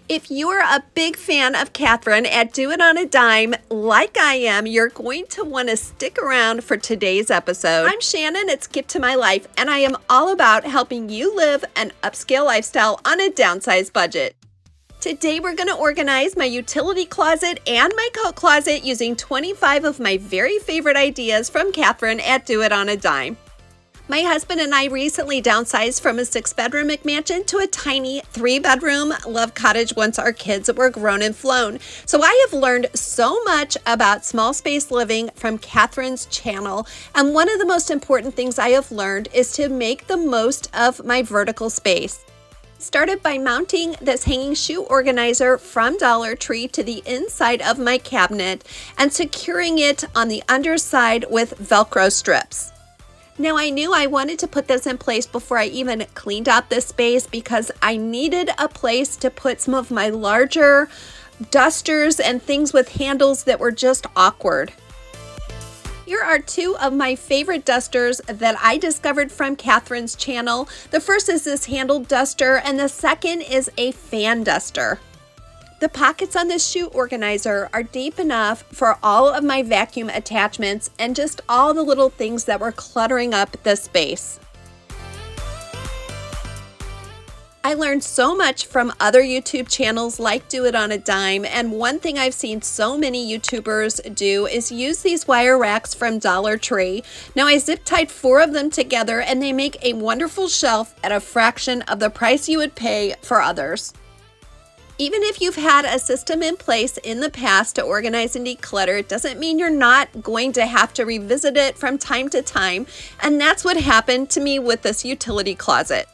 If you're a big fan of Catherine at Do It On a Dime, like I am, you're going to want to stick around for today's episode. I'm Shannon at Skip to My Life, and I am all about helping you live an upscale lifestyle on a downsized budget. Today we're going to organize my utility closet and my coat closet using 25 of my very favorite ideas from Catherine at Do It On a Dime. My husband and I recently downsized from a 6-bedroom McMansion to a tiny 3-bedroom love cottage once our kids were grown and flown. So I have learned so much about small space living from Catherine's channel. And one of the most important things I have learned is to make the most of my vertical space. Started by mounting this hanging shoe organizer from Dollar Tree to the inside of my cabinet and securing it on the underside with Velcro strips. Now, I knew I wanted to put this in place before I even cleaned out this space because I needed a place to put some of my larger dusters and things with handles that were just awkward. Here are two of my favorite dusters that I discovered from Catherine's channel. The first is this handled duster, and the second is a fan duster. The pockets on this shoe organizer are deep enough for all of my vacuum attachments and just all the little things that were cluttering up the space. I learned so much from other YouTube channels like Do It On a Dime, and one thing I've seen so many YouTubers do is use these wire racks from Dollar Tree. Now, I zip tied 4 of them together and they make a wonderful shelf at a fraction of the price you would pay for others. Even if you've had a system in place in the past to organize and declutter, it doesn't mean you're not going to have to revisit it from time to time. And that's what happened to me with this utility closet.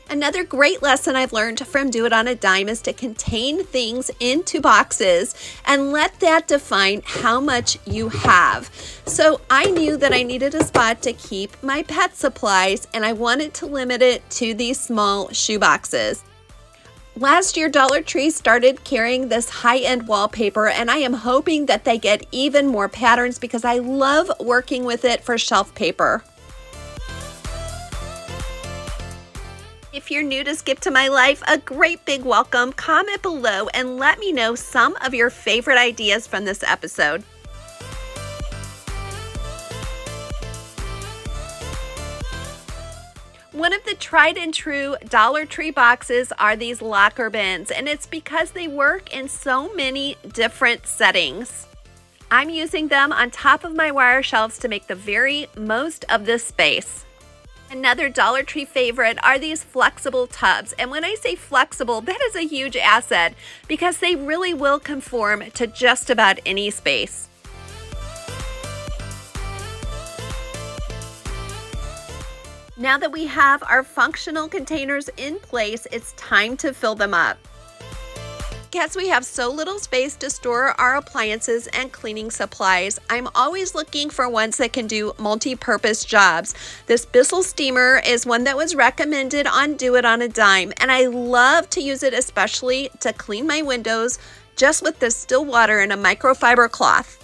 Another great lesson I've learned from Do It On a Dime is to contain things into boxes and let that define how much you have. So I knew that I needed a spot to keep my pet supplies, and I wanted to limit it to these small shoe boxes. Last year, Dollar Tree started carrying this high-end wallpaper, and I am hoping that they get even more patterns because I love working with it for shelf paper. If you're new to Skip to My Life, a great big welcome. Comment below and let me know some of your favorite ideas from this episode. One of the tried and true Dollar Tree boxes are these locker bins, and it's because they work in so many different settings. I'm using them on top of my wire shelves to make the very most of this space. Another Dollar Tree favorite are these flexible tubs, and when I say flexible, that is a huge asset because they really will conform to just about any space. Now that we have our functional containers in place, it's time to fill them up. Because we have so little space to store our appliances and cleaning supplies, I'm always looking for ones that can do multi-purpose jobs. This Bissell steamer is one that was recommended on Do It On a Dime, and I love to use it especially to clean my windows just with the still water and a microfiber cloth.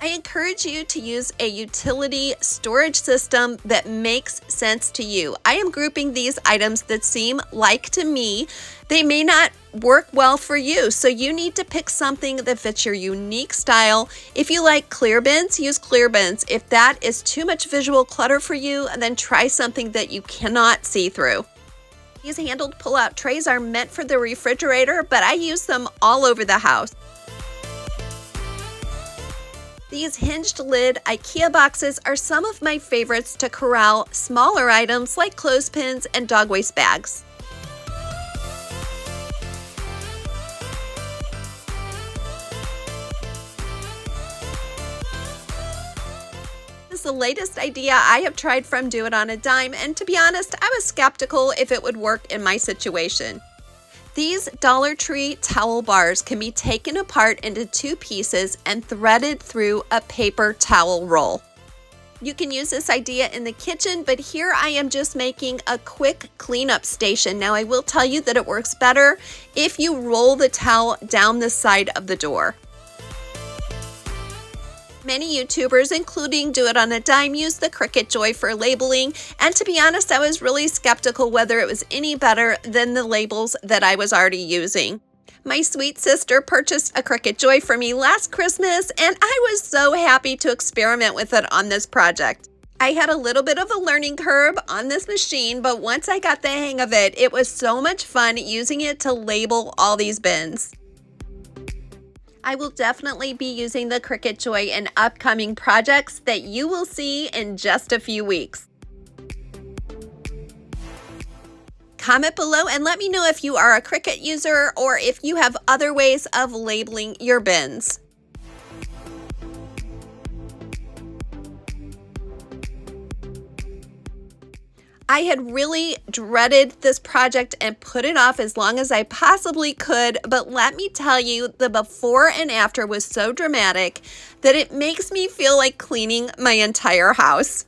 I encourage you to use a utility storage system that makes sense to you. I am grouping these items that seem like to me they may not work well for you, so you need to pick something that fits your unique style. If you like clear bins, use clear bins. If that is too much visual clutter for you, then try something that you cannot see through. These handled pull-out trays are meant for the refrigerator, but I use them all over the house. These hinged lid IKEA boxes are some of my favorites to corral smaller items like clothespins and dog waste bags. This is the latest idea I have tried from Do It On a Dime, and to be honest, I was skeptical if it would work in my situation. These Dollar Tree towel bars can be taken apart into 2 pieces and threaded through a paper towel roll. You can use this idea in the kitchen, but here I am just making a quick cleanup station. Now, I will tell you that it works better if you roll the towel down the side of the door. Many YouTubers, including Do It On a Dime, use the Cricut Joy for labeling, and to be honest, I was really skeptical whether it was any better than the labels that I was already using. My sweet sister purchased a Cricut Joy for me last Christmas, and I was so happy to experiment with it on this project. I had a little bit of a learning curve on this machine, but once I got the hang of it, it was so much fun using it to label all these bins. I will definitely be using the Cricut Joy in upcoming projects that you will see in just a few weeks. Comment below and let me know if you are a Cricut user or if you have other ways of labeling your bins. I had really dreaded this project and put it off as long as I possibly could, but let me tell you, the before and after was so dramatic that it makes me feel like cleaning my entire house.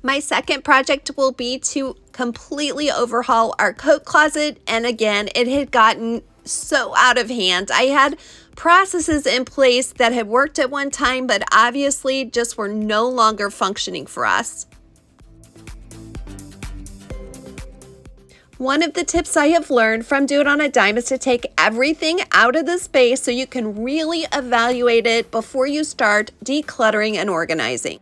My second project will be to completely overhaul our coat closet, and again, it had gotten so out of hand. I had processes in place that had worked at one time, but obviously just were no longer functioning for us. One of the tips I have learned from Do It On a Dime is to take everything out of the space so you can really evaluate it before you start decluttering and organizing.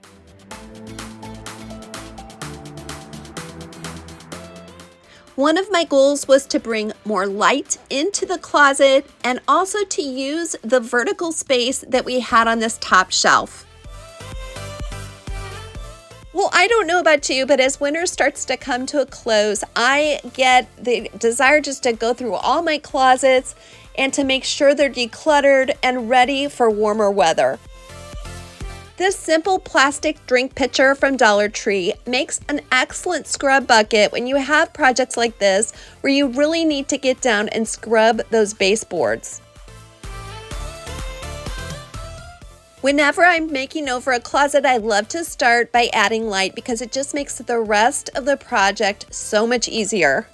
One of my goals was to bring more light into the closet and also to use the vertical space that we had on this top shelf. Well, I don't know about you, but as winter starts to come to a close, I get the desire just to go through all my closets and to make sure they're decluttered and ready for warmer weather. This simple plastic drink pitcher from Dollar Tree makes an excellent scrub bucket when you have projects like this where you really need to get down and scrub those baseboards. Whenever I'm making over a closet, I love to start by adding light because it just makes the rest of the project so much easier.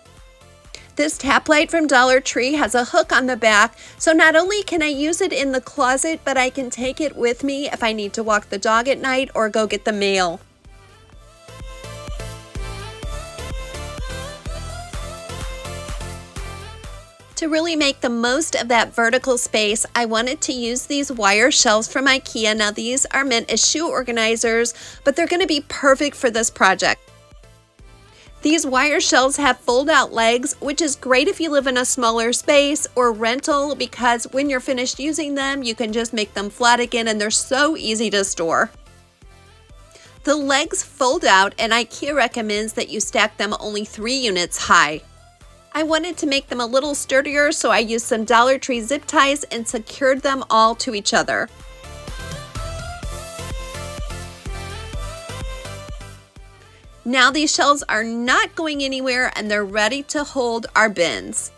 This tap light from Dollar Tree has a hook on the back, so not only can I use it in the closet, but I can take it with me if I need to walk the dog at night or go get the mail. To really make the most of that vertical space, I wanted to use these wire shelves from IKEA. Now these are meant as shoe organizers, but they're going to be perfect for this project. These wire shelves have fold-out legs, which is great if you live in a smaller space or rental because when you're finished using them, you can just make them flat again and they're so easy to store. The legs fold out and IKEA recommends that you stack them only 3 units high. I wanted to make them a little sturdier, so I used some Dollar Tree zip ties and secured them all to each other. Now these shelves are not going anywhere and they're ready to hold our bins.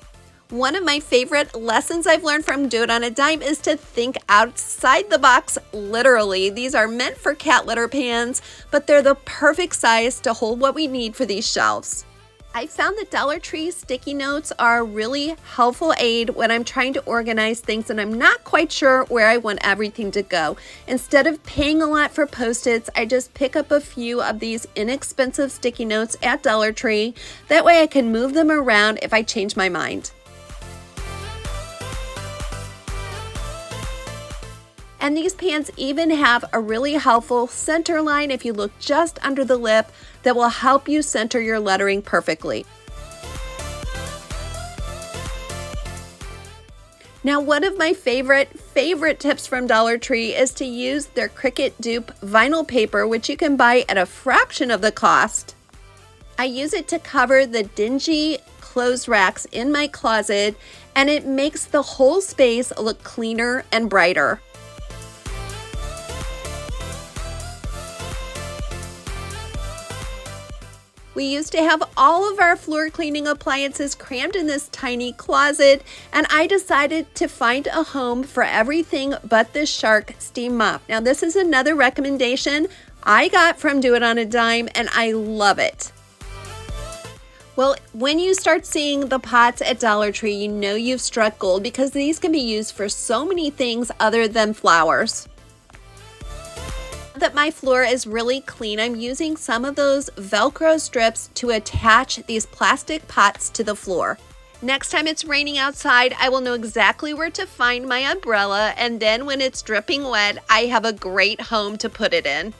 One of my favorite lessons I've learned from Do It On a Dime is to think outside the box, literally. These are meant for cat litter pans, but they're the perfect size to hold what we need for these shelves. I found that Dollar Tree sticky notes are a really helpful aid when I'm trying to organize things and I'm not quite sure where I want everything to go. Instead of paying a lot for Post-its, I just pick up a few of these inexpensive sticky notes at Dollar Tree. That way I can move them around if I change my mind. And these pans even have a really helpful center line if you look just under the lip that will help you center your lettering perfectly. Now, one of my favorite tips from Dollar Tree is to use their Cricut dupe vinyl paper, which you can buy at a fraction of the cost. I use it to cover the dingy clothes racks in my closet, and it makes the whole space look cleaner and brighter. We used to have all of our floor cleaning appliances crammed in this tiny closet, and I decided to find a home for everything but this Shark steam mop. Now this is another recommendation I got from Do It On a Dime, and I love it. Well, when you start seeing the pots at Dollar Tree, you know you've struck gold because these can be used for so many things other than flowers. Now that my floor is really clean, I'm using some of those Velcro strips to attach these plastic pots to the floor. Next time it's raining outside, I will know exactly where to find my umbrella, and then when it's dripping wet, I have a great home to put it in.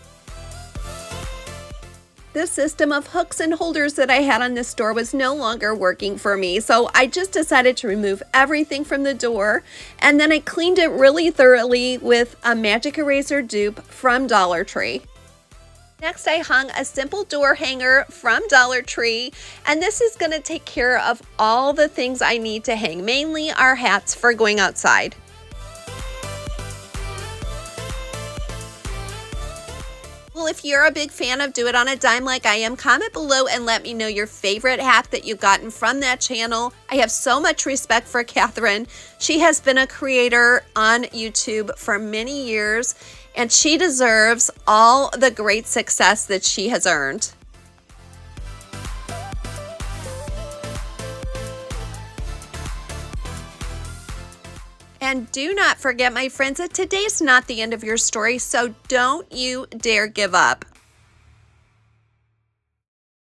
This system of hooks and holders that I had on this door was no longer working for me, so I just decided to remove everything from the door, and then I cleaned it really thoroughly with a magic eraser dupe from Dollar Tree. Next, I hung a simple door hanger from Dollar Tree, and this is going to take care of all the things I need to hang, mainly our hats for going outside. Well, if you're a big fan of Do It on a Dime like I am, comment below and let me know your favorite hack that you've gotten from that channel. I have so much respect for Catherine. She has been a creator on YouTube for many years, and she deserves all the great success that she has earned. And do not forget, my friends, that today's not the end of your story, so don't you dare give up.